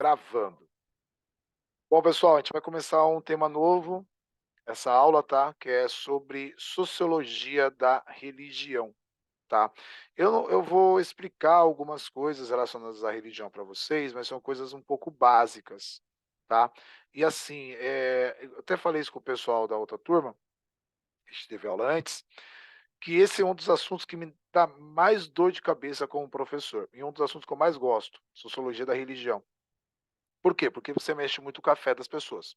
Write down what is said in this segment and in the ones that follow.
Gravando. Bom, pessoal, a gente vai começar um tema novo, essa aula, tá? Que é sobre sociologia da religião, tá? Eu vou explicar algumas coisas relacionadas à religião para vocês, mas são coisas um pouco básicas, tá? E assim, eu até falei isso com o pessoal da outra turma, que a gente teve aula antes, que esse é um dos assuntos que me dá mais dor de cabeça como professor, e um dos assuntos que eu mais gosto, sociologia da religião. Por quê? Porque você mexe muito com a fé das pessoas.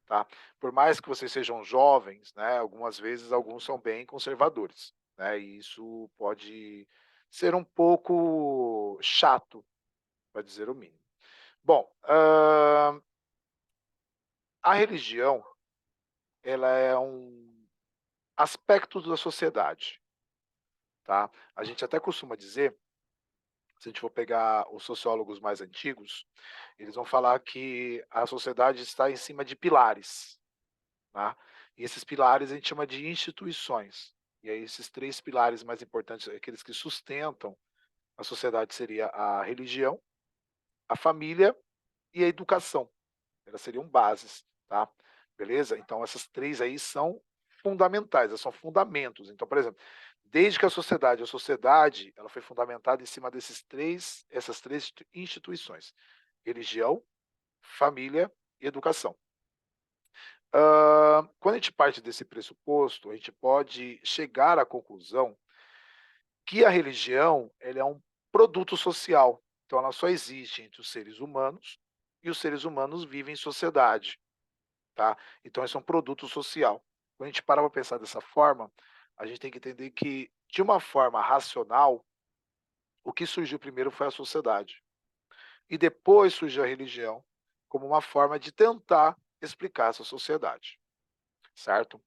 Tá? Por mais que vocês sejam jovens, né, algumas vezes alguns são bem conservadores, né, e isso pode ser um pouco chato, para dizer o mínimo. Bom, a religião, ela é um aspecto da sociedade, tá? A gente até costuma dizer, se a gente for pegar os sociólogos mais antigos, eles vão falar que a sociedade está em cima de pilares. Tá? E esses pilares a gente chama de instituições. E aí esses 3 pilares mais importantes, aqueles que sustentam a sociedade seria a religião, a família e a educação. Elas seriam bases, tá? Beleza? Então essas 3 aí são fundamentais, elas são fundamentos. Então, por exemplo, desde que a sociedade ela foi fundamentada em cima essas 3 instituições: religião, família e educação. Quando a gente parte desse pressuposto, a gente pode chegar à conclusão que a religião ela é um produto social. Então, ela só existe entre os seres humanos e os seres humanos vivem em sociedade, tá? Então, isso é um produto social. Quando a gente para para pensar dessa forma, a gente tem que entender que, de uma forma racional, o que surgiu primeiro foi a sociedade. E depois surgiu a religião como uma forma de tentar explicar essa sociedade, certo?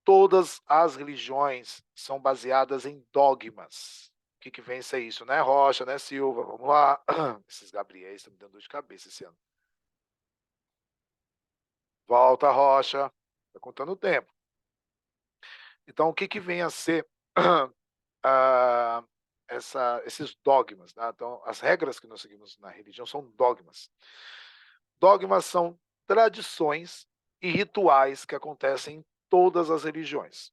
Todas as religiões são baseadas em dogmas. O que vem ser isso, né, Rocha, né, Silva? Vamos lá. Esses Gabriéis estão me dando dor de cabeça esse ano. Volta, Rocha. Tá contando o tempo. Então, o que vem a ser ah, esses dogmas, né? Então, as regras que nós seguimos na religião são dogmas. Dogmas são tradições e rituais que acontecem em todas as religiões.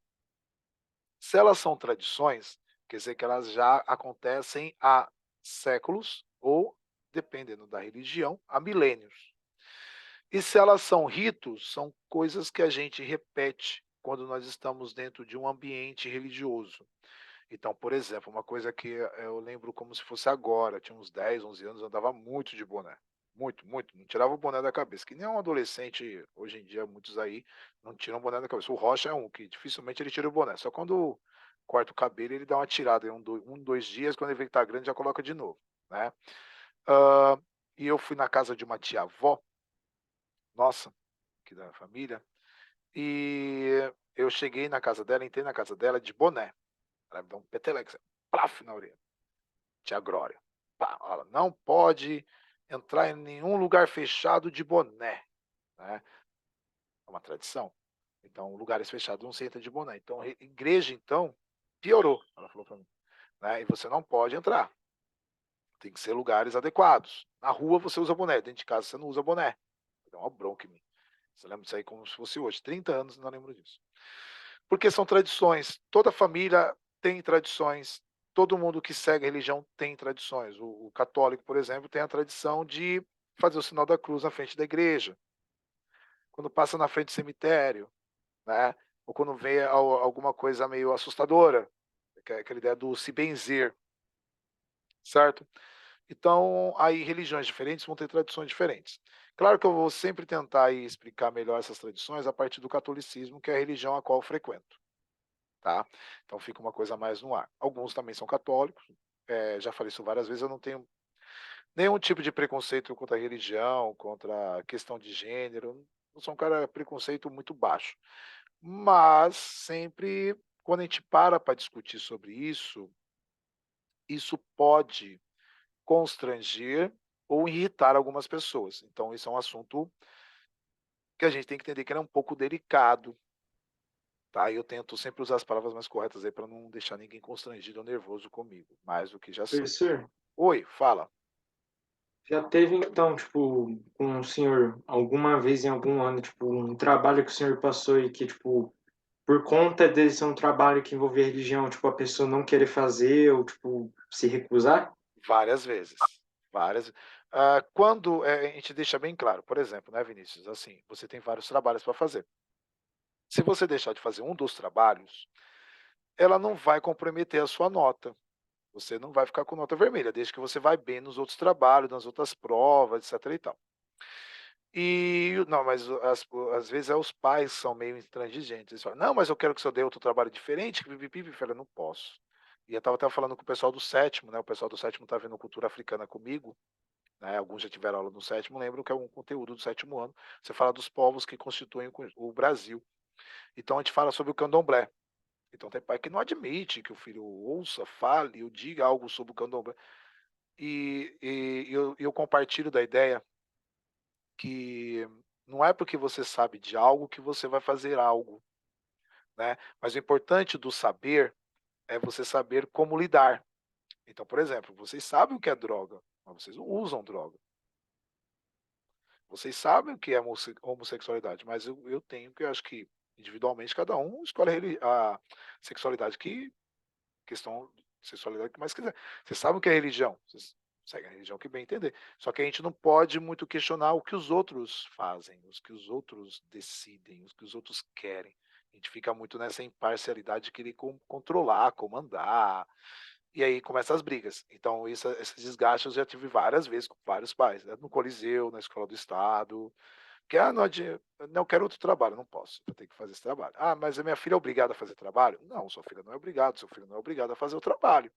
Se elas são tradições, quer dizer que elas já acontecem há séculos ou, dependendo da religião, há milênios. E se elas são ritos, são coisas que a gente repete quando nós estamos dentro de um ambiente religioso. Então, por exemplo, uma coisa que eu lembro como se fosse agora, tinha uns 10, 11 anos, eu andava muito de boné. Muito, muito. Não tirava o boné da cabeça. Que nem um adolescente, hoje em dia, muitos aí não tiram o boné da cabeça. O Rocha é um que dificilmente ele tira o boné. Só quando corta o cabelo, ele dá uma tirada em 2 dias, quando ele vê que tá grande, já coloca de novo, né? Ah, e eu fui na casa de uma tia-avó, nossa, que da família, e eu cheguei na casa dela, entrei na casa dela de boné. Ela me deu um peteleco, assim, plaf, na orelha. Tia Glória. Pá, ela não pode entrar em nenhum lugar fechado de boné, né? É uma tradição. Então, lugares fechados não se entra de boné. Então, igreja, então, piorou, ela falou para mim. Né? E você não pode entrar. Tem que ser lugares adequados. Na rua você usa boné, dentro de casa você não usa boné. Deu uma bronca em mim. Você lembra disso aí como se fosse hoje. 30 anos não lembro disso. Porque são tradições. Toda família tem tradições. Todo mundo que segue a religião tem tradições. O católico, por exemplo, tem a tradição de fazer o sinal da cruz na frente da igreja. Quando passa na frente do cemitério, né? Ou quando vê alguma coisa meio assustadora, que é aquela ideia do se benzer, certo? Então, aí religiões diferentes vão ter tradições diferentes. Claro que eu vou sempre tentar aí explicar melhor essas tradições a partir do catolicismo, que é a religião a qual eu frequento. Tá? Então fica uma coisa mais no ar. Alguns também são católicos, já falei isso várias vezes, eu não tenho nenhum tipo de preconceito contra a religião, contra a questão de gênero, eu sou um cara preconceito muito baixo. Mas sempre, quando a gente para discutir sobre isso, isso pode constranger ou irritar algumas pessoas. Então isso é um assunto que a gente tem que entender que ele é um pouco delicado, tá? Eu tento sempre usar as palavras mais corretas aí para não deixar ninguém constrangido ou nervoso comigo, mais do que já são. Professor, Oi, fala. Já teve então, tipo, com o senhor, alguma vez em algum ano, tipo, um trabalho que o senhor passou e que, tipo, por conta dele ser um trabalho que envolvia religião, tipo, a pessoa não querer fazer ou, tipo, se recusar? Várias vezes, várias. Quando, a gente deixa bem claro, por exemplo, né, Vinícius, assim, você tem vários trabalhos para fazer. Se você deixar de fazer um dos trabalhos, ela não vai comprometer a sua nota. Você não vai ficar com nota vermelha, desde que você vai bem nos outros trabalhos, nas outras provas, etc e tal. Não, mas às vezes os pais são meio intransigentes, eles falam: "Não, mas eu quero que o senhor dê outro trabalho diferente, que pi-pi-pi", eu falei: "Não posso". E eu estava até falando com o pessoal do sétimo, né, o pessoal do sétimo está vendo cultura africana comigo, né, alguns já tiveram aula no sétimo, lembram que é um conteúdo do sétimo ano, você fala dos povos que constituem o Brasil. Então a gente fala sobre o candomblé. Então tem pai que não admite que o filho ouça, fale ou diga algo sobre o candomblé. Eu compartilho da ideia que não é porque você sabe de algo que você vai fazer algo, né, mas o importante do saber é você saber como lidar. Então, por exemplo, vocês sabem o que é droga, mas vocês não usam droga. Vocês sabem o que é homossexualidade, mas eu tenho que eu acho que individualmente cada um escolhe a sexualidade que questão de sexualidade que mais quiser. Vocês sabem o que é religião, vocês seguem a religião que bem entender. Só que a gente não pode muito questionar o que os outros fazem, os que os outros decidem, os que os outros querem. A gente fica muito nessa imparcialidade de querer controlar, comandar, e aí começam as brigas. Então esses desgastes eu já tive várias vezes com vários pais, né, no Coliseu, na escola do estado, que: "Ah, não adianta, não, eu quero outro trabalho", "Não posso, vou ter que fazer esse trabalho". "Ah, mas a minha filha é obrigada a fazer trabalho?". "Não, sua filha não é obrigada, seu filho não é obrigado a fazer o trabalho.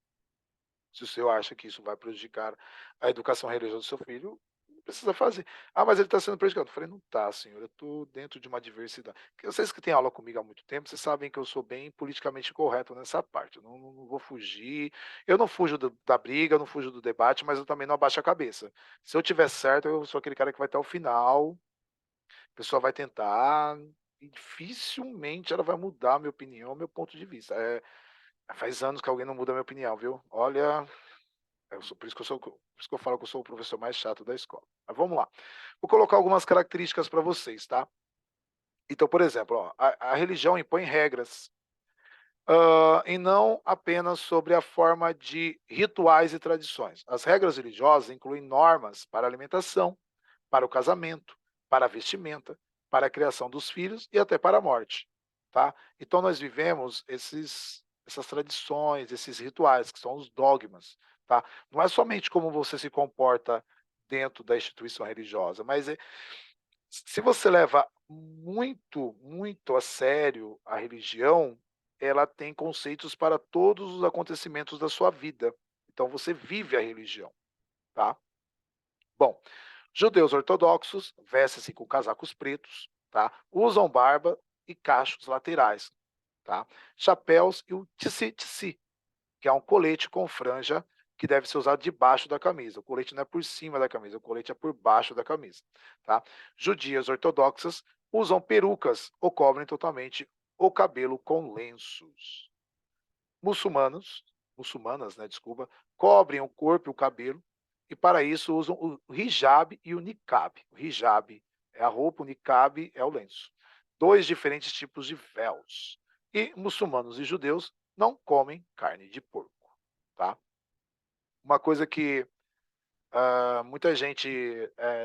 Se o senhor acha que isso vai prejudicar a educação religiosa do seu filho, não precisa fazer". "Ah, mas ele está sendo prejudicado". Eu falei: "Não está, senhor, eu estou dentro de uma diversidade". Porque vocês que têm aula comigo há muito tempo, vocês sabem que eu sou bem politicamente correto nessa parte, eu não vou fugir, eu não fujo da briga, eu não fujo do debate, mas eu também não abaixo a cabeça. Se eu tiver certo, eu sou aquele cara que vai até o final, a pessoa vai tentar e dificilmente ela vai mudar a minha opinião, meu ponto de vista. Faz anos que alguém não muda a minha opinião, viu. Olha, por isso que por isso que eu falo que eu sou o professor mais chato da escola. Mas vamos lá. Vou colocar algumas características para vocês, tá. Então, por exemplo, ó, a religião impõe regras, e não apenas sobre a forma de rituais e tradições. As regras religiosas incluem normas para alimentação, para o casamento, para a vestimenta, para a criação dos filhos e até para a morte, tá? Então nós vivemos essas tradições, esses rituais, que são os dogmas, tá? Não é somente como você se comporta dentro da instituição religiosa, mas se você leva muito, muito a sério a religião, ela tem conceitos para todos os acontecimentos da sua vida. Então você vive a religião, tá? Bom, judeus ortodoxos vestem-se com casacos pretos, tá? Usam barba e cachos laterais, tá? Chapéus e o tsi-tsi, que é um colete com franja que deve ser usado debaixo da camisa. O colete não é por cima da camisa, o colete é por baixo da camisa, tá? Judias ortodoxas usam perucas ou cobrem totalmente o cabelo com lenços. Muçulmanos, muçulmanas, né, desculpa, cobrem o corpo e o cabelo, e para isso usam o hijab e o niqab. O hijab é a roupa, o niqab é o lenço. Dois diferentes tipos de véus. E muçulmanos e judeus não comem carne de porco, tá? Uma coisa que muita gente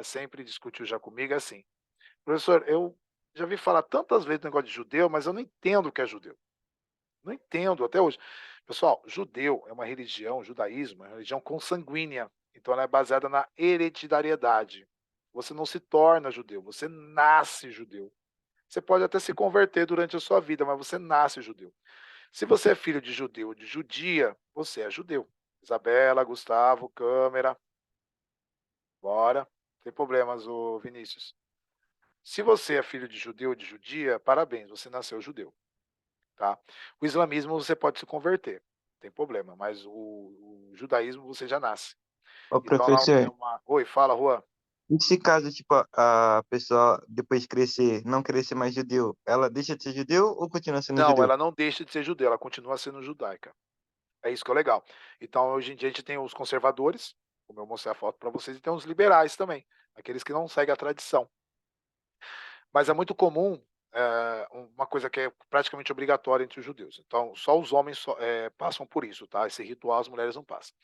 sempre discutiu já comigo é assim: professor, eu já vi falar tantas vezes do negócio de judeu, mas eu não entendo o que é judeu. Não entendo até hoje. Pessoal, judeu é uma religião, o judaísmo é uma religião consanguínea, então ela é baseada na hereditariedade. Você não se torna judeu, você nasce judeu. Você pode até se converter durante a sua vida, mas você nasce judeu. Se você é filho de judeu ou de judia, você é judeu. Isabela, Gustavo, câmera, bora. Não tem problemas, ô Vinícius. Se você é filho de judeu ou de judia, parabéns, você nasceu judeu. Tá? O islamismo você pode se converter, não tem problema, mas o judaísmo você já nasce. Ô, Então é professor, uma. Oi, fala, Juan. nesse caso, tipo, a pessoa, depois de crescer, não querer ser mais judeu, ela deixa de ser judeu ou continua sendo Não, judeu? ela não deixa de ser judeu, ela continua sendo judaica. É isso que é legal. Então, hoje em dia, a gente tem os conservadores. como eu mostrei a foto para vocês, e tem os liberais também, aqueles que não seguem a tradição. Mas é muito comum, uma coisa que é praticamente obrigatória entre os judeus. Então, só os homens passam por isso, tá? Esse ritual as mulheres não passam.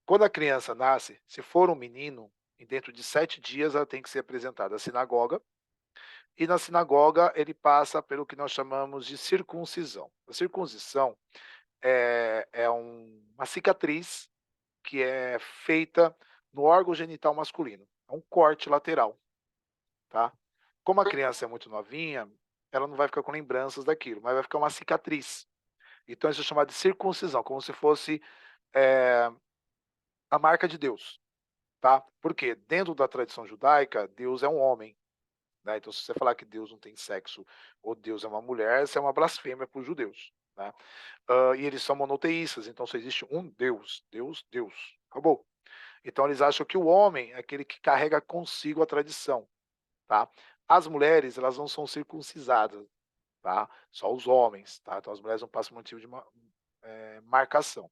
Quando a criança nasce, se for um menino, e dentro de 7 dias ela tem que ser apresentada à sinagoga, e na sinagoga ele passa pelo que nós chamamos de circuncisão. A circuncisão é uma cicatriz que é feita no órgão genital masculino. É um corte lateral, tá? Como a criança é muito novinha, ela não vai ficar com lembranças daquilo, mas vai ficar uma cicatriz. Então isso é chamado de circuncisão, como se fosse a marca de Deus, tá? Porque dentro da tradição judaica, Deus é um homem, né? Então se você falar que Deus não tem sexo ou Deus é uma mulher, isso é uma blasfêmia para os judeus, né? E eles são monoteístas, então só existe um Deus, Deus, Deus, acabou. Então eles acham que o homem é aquele que carrega consigo a tradição, tá? As mulheres, elas não são circuncisadas, tá? Só os homens, tá? Então as mulheres não passam motivo de marcação.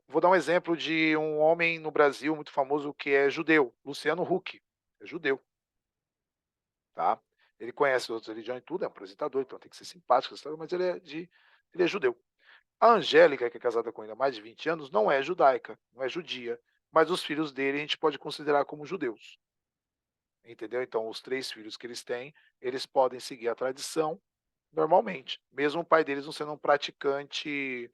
Vou dar um exemplo de um homem no Brasil muito famoso que é judeu, Luciano Huck, é judeu, tá? Ele conhece outras religiões e tudo, é um apresentador, então tem que ser simpático, mas ele é judeu. A Angélica, que é casada com ele há mais de 20 anos, não é judaica, não é judia, mas os filhos dele a gente pode considerar como judeus. Entendeu? Então, os 3 filhos que eles têm, eles podem seguir a tradição normalmente, mesmo o pai deles não sendo um praticante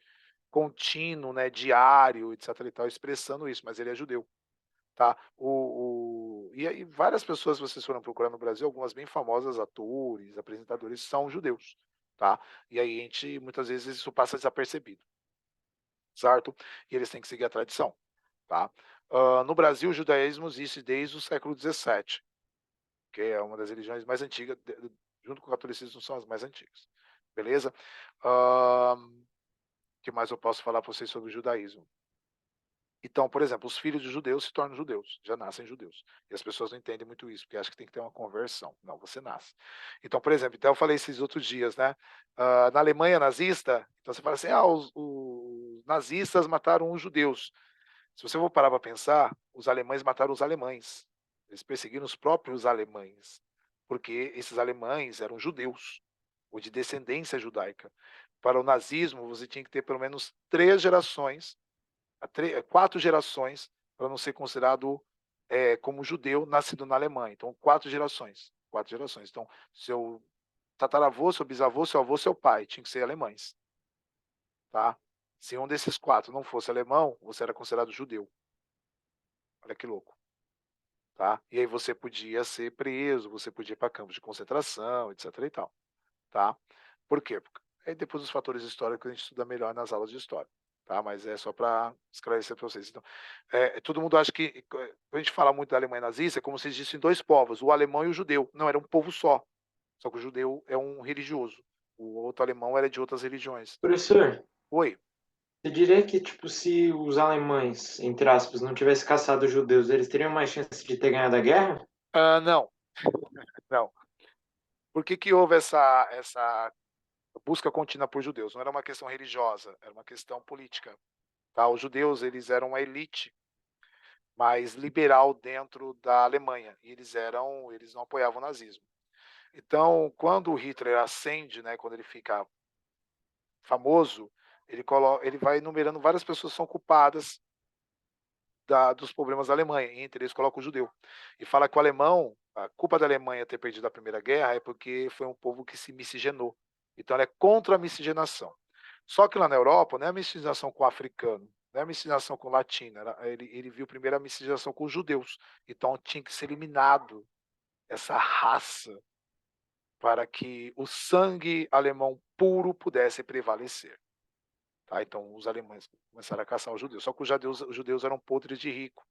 contínuo, né, diário, etc e tal, expressando isso, mas ele é judeu, tá? E aí várias pessoas, vocês foram procurar no Brasil, algumas bem famosas, atores, apresentadores, são judeus, tá? E aí a gente, muitas vezes, isso passa desapercebido, certo? E eles têm que seguir a tradição, tá? No Brasil, o judaísmo existe desde o século XVII, que é uma das religiões mais antigas, junto com o catolicismo, são as mais antigas. Beleza? O que mais eu posso falar para vocês sobre o judaísmo? Então, por exemplo, os filhos de judeus se tornam judeus, já nascem judeus. E as pessoas não entendem muito isso, porque acham que tem que ter uma conversão. Não, você nasce. Então, por exemplo, até eu falei esses outros dias, né? Na Alemanha nazista, então você fala assim, os nazistas mataram os judeus. Se você for parar para pensar, os alemães mataram os alemães. Eles perseguiram os próprios alemães, porque esses alemães eram judeus, ou de descendência judaica. Para o nazismo, você tinha que ter pelo menos 3 gerações, 4 gerações, para não ser considerado como judeu nascido na Alemanha. Então, 4 gerações. 4 gerações. Então, seu tataravô, seu bisavô, seu avô, seu pai, tinham que ser alemães. Tá? Se um desses 4 não fosse alemão, você era considerado judeu. Olha que louco. Tá? E aí você podia ser preso, você podia ir para campos de concentração, etc e tal, tá? Por quê? Porque aí depois os fatores históricos a gente estuda melhor nas aulas de história, tá? Mas é só para esclarecer para vocês. Então, todo mundo acha que quando a gente fala muito da Alemanha nazista, é como se existissem 2 povos, o alemão e o judeu. Não, era um povo só. Só que o judeu é um religioso. O outro alemão era de outras religiões. Professor, Oi. você diria que, tipo, se os alemães, entre aspas, não tivessem caçado os judeus, eles teriam mais chance de ter ganhado a guerra? Não, não. Por que houve essa busca contínua por judeus? Não era uma questão religiosa, era uma questão política. Tá? Os judeus, eles eram uma elite mais liberal dentro da Alemanha, e eles não apoiavam o nazismo. Então, quando o Hitler ascende, né, quando ele fica famoso, ele vai enumerando várias pessoas que são culpadas dos problemas da Alemanha, e entre eles coloca o judeu. E fala que o alemão, a culpa da Alemanha ter perdido a Primeira Guerra é porque foi um povo que se miscigenou. Então, ele é contra a miscigenação. Só que lá na Europa, não é a miscigenação com o africano, não é a miscigenação com o latino, ele viu primeiro a miscigenação com os judeus. Então, tinha que ser eliminado essa raça para que o sangue alemão puro pudesse prevalecer. Tá? Então, os alemães começaram a caçar os judeus. Só que os judeus eram podres de rico.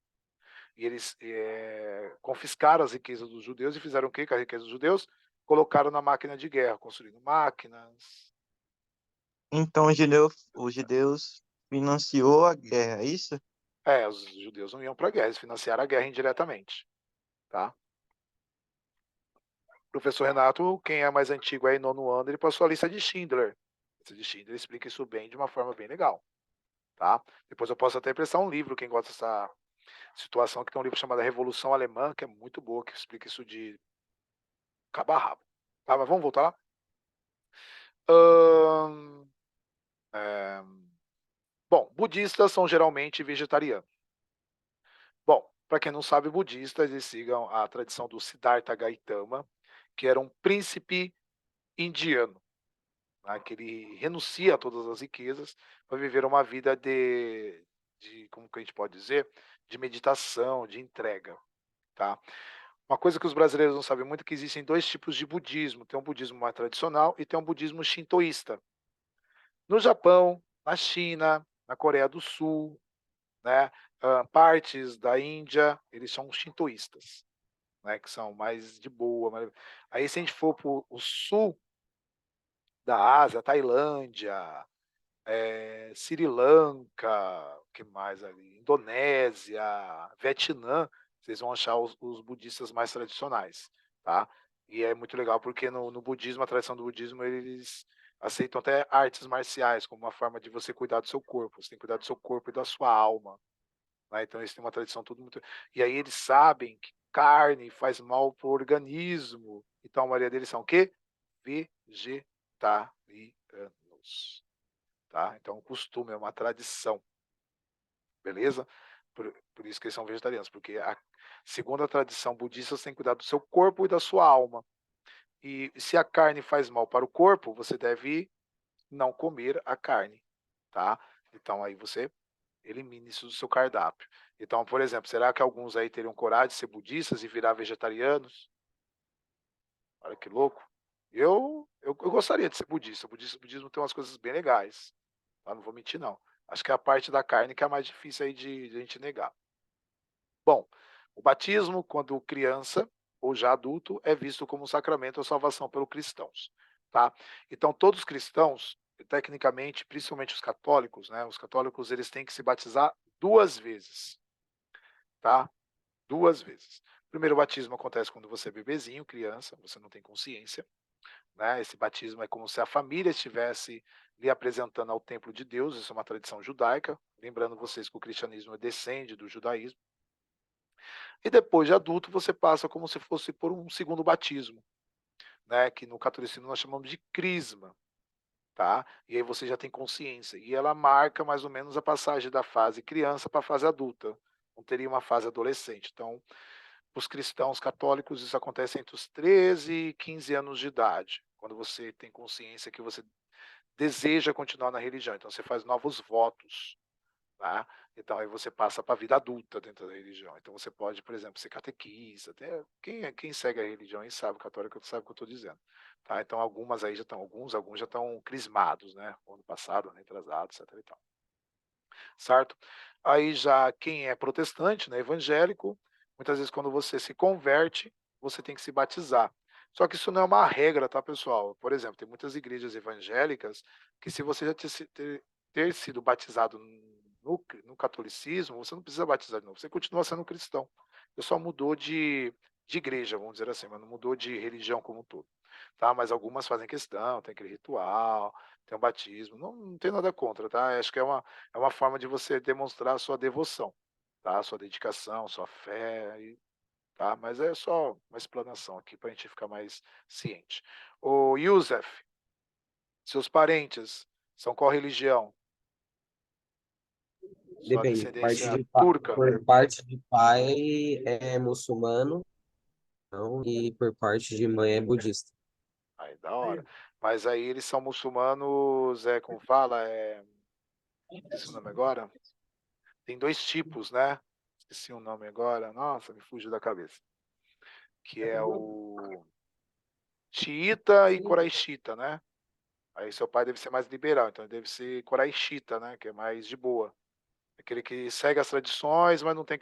E eles confiscaram as riquezas dos judeus e fizeram o quê com a riqueza dos judeus? Colocaram na máquina de guerra, construindo máquinas. Então, os judeus financiou a guerra, é isso? Os judeus não iam para a guerra, eles financiaram a guerra indiretamente. Tá? Professor Renato, quem é mais antigo aí, nono ano, ele passou a lista de Schindler. A lista de Schindler explica isso bem, de uma forma bem legal. Tá? Depois eu posso até prestar um livro, quem gosta situação, que tem um livro chamado A Revolução Alemã, que é muito boa, que explica isso de cabo a rabo. Tá, mas vamos voltar lá? Ahn, é, Bom, budistas são geralmente vegetarianos. Bom, para quem não sabe, budistas, eles sigam a tradição do Siddhartha Gautama, que era um príncipe indiano, né, que ele renuncia a todas as riquezas para viver uma vida como que a gente pode dizer, de meditação, de entrega, tá? Uma coisa que os brasileiros não sabem muito é que existem dois tipos de budismo. Tem um budismo mais tradicional e tem um budismo shintoísta. No Japão, na China, na Coreia do Sul, né, partes da Índia, eles são shintoístas, né, que são mais de boa. Aí se a gente for para o sul da Ásia, Tailândia, Sri Lanka, que mais ali? Indonésia, Vietnã, vocês vão achar os budistas mais tradicionais, tá? E é muito legal porque no budismo, a tradição do budismo, eles aceitam até artes marciais como uma forma de você cuidar do seu corpo. Você tem que cuidar do seu corpo e da sua alma, né? Então eles têm uma tradição tudo muito. E aí eles sabem que carne faz mal para o organismo. Então a maioria deles são o quê? Vegetarianos. Tá? Então, um costume, é uma tradição, beleza? Por isso que eles são vegetarianos, porque segundo a tradição budista, você tem que cuidar do seu corpo e da sua alma. E se a carne faz mal para o corpo, você deve não comer a carne, tá? Então, aí você elimine isso do seu cardápio. Então, por exemplo, será que alguns aí teriam coragem de ser budistas e virar vegetarianos? Olha que louco. Eu gostaria de ser budista. O budismo tem umas coisas bem legais. Tá? Não vou mentir, não. Acho que é a parte da carne que é a mais difícil aí de a gente negar. Bom, o batismo, quando criança ou já adulto, é visto como um sacramento ou salvação pelos cristãos. Tá? Então, todos os cristãos, tecnicamente, principalmente os católicos, né? Os católicos eles têm que se batizar 2 vezes. Tá? 2 vezes. O primeiro batismo acontece quando você é bebezinho, criança, você não tem consciência. Né? Esse batismo é como se a família estivesse lhe apresentando ao templo de Deus, isso é uma tradição judaica, lembrando vocês que o cristianismo descende do judaísmo. E depois de adulto, você passa como se fosse por um segundo batismo, né? Que no catolicismo nós chamamos de crisma, tá? E aí você já tem consciência, e ela marca mais ou menos a passagem da fase criança para a fase adulta, não teria uma fase adolescente. Então, os cristãos católicos, isso acontece entre os 13 e 15 anos de idade, quando você tem consciência que você deseja continuar na religião. Então, você faz novos votos, tá? Então, aí você passa para a vida adulta dentro da religião. Então, você pode, por exemplo, ser catequista. Até quem segue a religião e sabe, católico, sabe o que eu estou dizendo. Tá? Então, alguns já estão crismados, né? Ano passado, ano retrasado, etc. E tal. Certo? Aí já quem é protestante, né, evangélico, muitas vezes quando você se converte, você tem que se batizar. Só que isso não é uma regra, tá, pessoal? Por exemplo, tem muitas igrejas evangélicas que se você já ter sido batizado no catolicismo, você não precisa batizar de novo, você continua sendo cristão. Você só mudou de igreja, vamos dizer assim, mas não mudou de religião como um todo. Tá? Mas algumas fazem questão, tem aquele ritual, tem o batismo, não tem nada contra, tá? Acho que é uma forma de você demonstrar a sua devoção, tá? A sua dedicação, sua fé, tá? Mas é só uma explanação aqui para a gente ficar mais ciente. O Youssef, seus parentes são qual religião? Sua Depende. descendência turca? Por parte de pai é muçulmano, não, e por parte de mãe é budista. Aí, da hora. Mas aí eles são muçulmanos, como fala, esqueci o nome agora? Tem dois tipos, né? Esqueci o nome agora. Nossa, me fugiu da cabeça. Que é o xiita e coraixita, né? Aí seu pai deve ser mais liberal, então ele deve ser coraixita, né? Que é mais de boa. Aquele que segue as tradições, mas não tem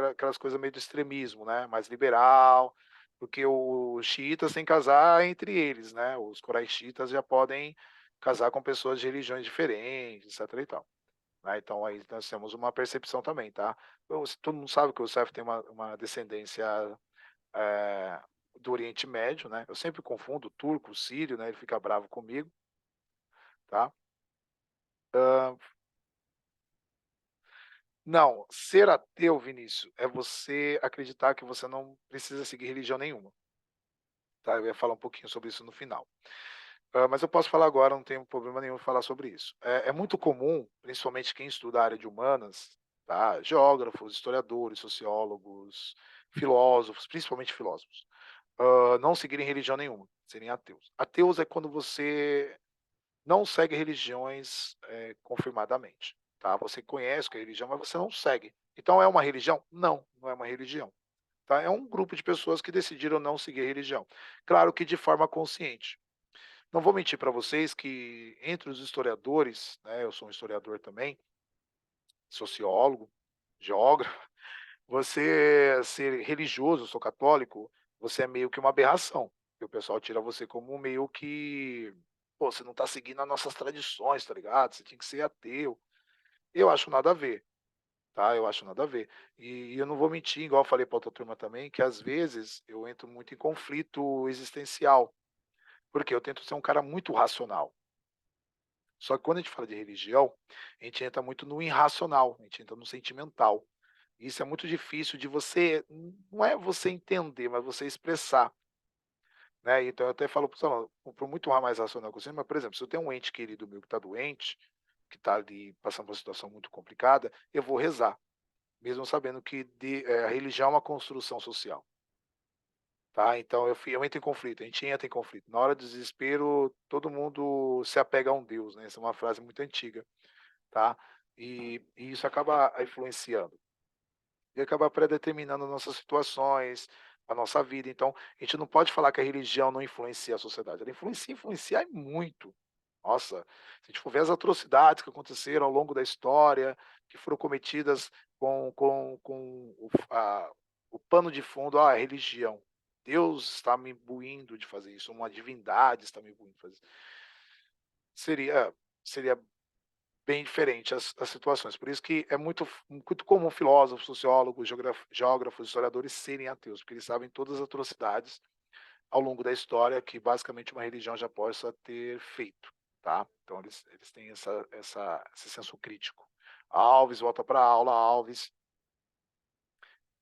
aquelas coisas meio do extremismo, né? Mais liberal. Porque os xiitas têm que casar entre eles, né? Os coraixitas já podem casar com pessoas de religiões diferentes, etc. E tal. Né? Então aí nós temos uma percepção também, tá? Todo mundo sabe que o Youssef tem uma descendência é, do Oriente Médio, né? Eu sempre confundo turco, sírio, né? Ele fica bravo comigo, tá? Não, ser ateu, Vinícius, é você acreditar que você não precisa seguir religião nenhuma, tá? Eu ia falar um pouquinho sobre isso no final. Mas eu posso falar agora, não tenho problema nenhum em falar sobre isso. É muito comum, principalmente quem estuda a área de humanas, tá? Geógrafos, historiadores, sociólogos, filósofos, principalmente filósofos, não seguirem religião nenhuma, serem ateus. Ateus é quando você não segue religiões confirmadamente, tá? Você conhece que é religião, mas você não segue. Então é uma religião? Não, não é uma religião. Tá? É um grupo de pessoas que decidiram não seguir religião. Claro que de forma consciente. Não vou mentir para vocês que entre os historiadores, né, eu sou um historiador também, sociólogo, geógrafo, você ser religioso, eu sou católico, você é meio que uma aberração. Porque o pessoal tira você como meio que, pô, você não está seguindo as nossas tradições, tá ligado? Você tinha que ser ateu. Eu acho nada a ver, tá? Eu acho nada a ver. E eu não vou mentir, igual eu falei para outra turma também, que às vezes eu entro muito em conflito existencial, porque eu tento ser um cara muito racional. Só que quando a gente fala de religião, a gente entra muito no irracional, a gente entra no sentimental. Isso é muito difícil de você, não é você entender, mas você expressar, né? Então eu até falo para o por muito mais racional que você, mas por exemplo, se eu tenho um ente querido meu que está doente, que está ali passando por uma situação muito complicada, eu vou rezar, mesmo sabendo que a religião é uma construção social. Tá? Então eu entro em conflito, a gente entra em conflito. Na hora do desespero, todo mundo se apega a um Deus, né? Essa é uma frase muito antiga, tá? E isso acaba influenciando e acaba predeterminando nossas situações, a nossa vida. Então, a gente não pode falar que a religião não influencia a sociedade. Ela influencia e muito. Nossa, se a gente for ver as atrocidades que aconteceram ao longo da história, que foram cometidas com o pano de fundo, a religião. Deus está me imbuindo de fazer isso, uma divindade está me imbuindo de fazer isso. Seria bem diferente as situações. Por isso que é muito comum filósofos, sociólogos, geógrafos, historiadores serem ateus, porque eles sabem todas as atrocidades ao longo da história que basicamente uma religião já possa ter feito, tá? Então eles têm esse senso crítico. Alves, volta para a aula, Alves.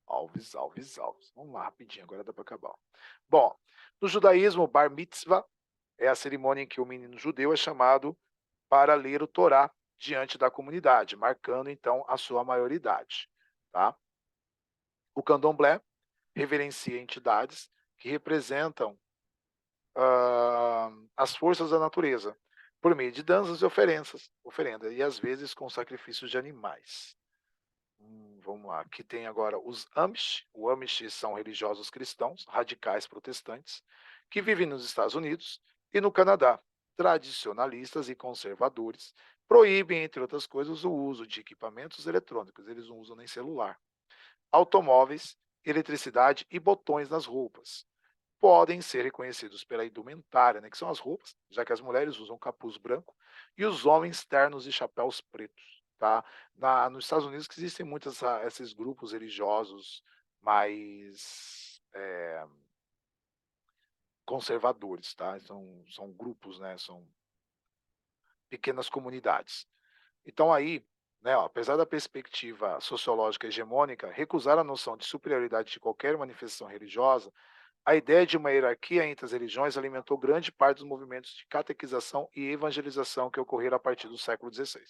Alves, Alves, Alves. Vamos lá, rapidinho, agora dá para acabar. Bom, no judaísmo, Bar Mitzvah é a cerimônia em que o menino judeu é chamado para ler o Torá diante da comunidade, marcando então a sua maioridade. Tá? O candomblé reverencia entidades que representam as forças da natureza, por meio de danças e oferenda, e às vezes com sacrifícios de animais. Vamos lá, aqui tem agora os Amish. Os Amish são religiosos cristãos, radicais protestantes, que vivem nos Estados Unidos e no Canadá. Tradicionalistas e conservadores proíbem, entre outras coisas, o uso de equipamentos eletrônicos. Eles não usam nem celular. Automóveis, eletricidade e botões nas roupas. Podem ser reconhecidos pela indumentária, né, que são as roupas, já que as mulheres usam capuz branco e os homens ternos e chapéus pretos. Tá? Nos Estados Unidos que existem muitos esses grupos religiosos mais conservadores, tá? São grupos, né? São pequenas comunidades. Então aí, né, ó, apesar da perspectiva sociológica hegemônica recusar a noção de superioridade de qualquer manifestação religiosa, a ideia de uma hierarquia entre as religiões alimentou grande parte dos movimentos de catequização e evangelização que ocorreram a partir do século XVI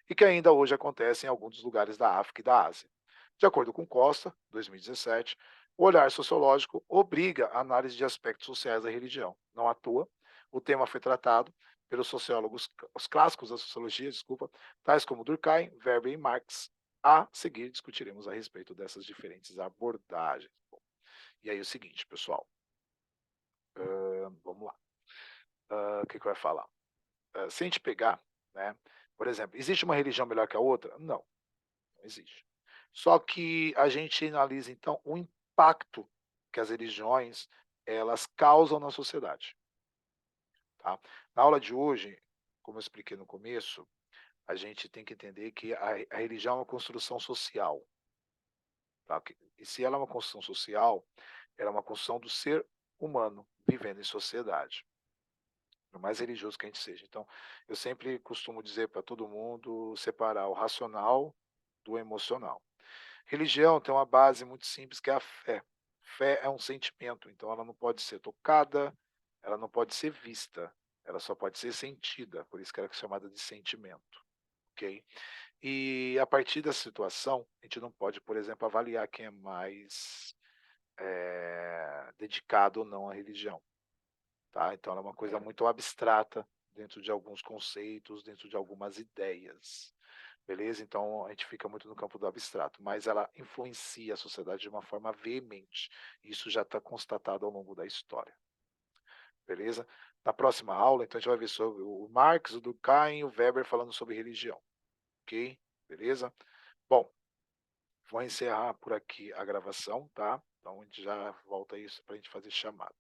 e que ainda hoje acontecem em alguns lugares da África e da Ásia. De acordo com Costa, 2017, o olhar sociológico obriga a análise de aspectos sociais da religião. Não à toa, o tema foi tratado pelos sociólogos, os clássicos da sociologia, desculpa, tais como Durkheim, Weber e Marx. A seguir, discutiremos a respeito dessas diferentes abordagens. E aí o seguinte, pessoal, vamos lá. O que eu ia falar? Se a gente pegar, né, por exemplo, existe uma religião melhor que a outra? Não, não existe. Só que a gente analisa, então, o impacto que as religiões elas causam na sociedade. Tá? Na aula de hoje, como eu expliquei no começo, a gente tem que entender que a religião é uma construção social. Tá? E se ela é uma construção social, ela é uma construção do ser humano vivendo em sociedade. Por mais religioso que a gente seja. Então, eu sempre costumo dizer para todo mundo separar o racional do emocional. Religião tem uma base muito simples, que é a fé. Fé é um sentimento, então ela não pode ser tocada, ela não pode ser vista, ela só pode ser sentida, por isso que ela é chamada de sentimento, ok? E a partir da situação, a gente não pode, por exemplo, avaliar quem é mais dedicado ou não à religião, tá? Então ela é uma coisa muito abstrata dentro de alguns conceitos, dentro de algumas ideias, beleza? Então a gente fica muito no campo do abstrato, mas ela influencia a sociedade de uma forma veemente. Isso já está constatado ao longo da história, beleza? Na próxima aula, então a gente vai ver sobre o Marx, o Durkheim e o Weber falando sobre religião, ok? Beleza? Bom, vou encerrar por aqui a gravação, tá? Então a gente já volta a isso para a gente fazer chamada.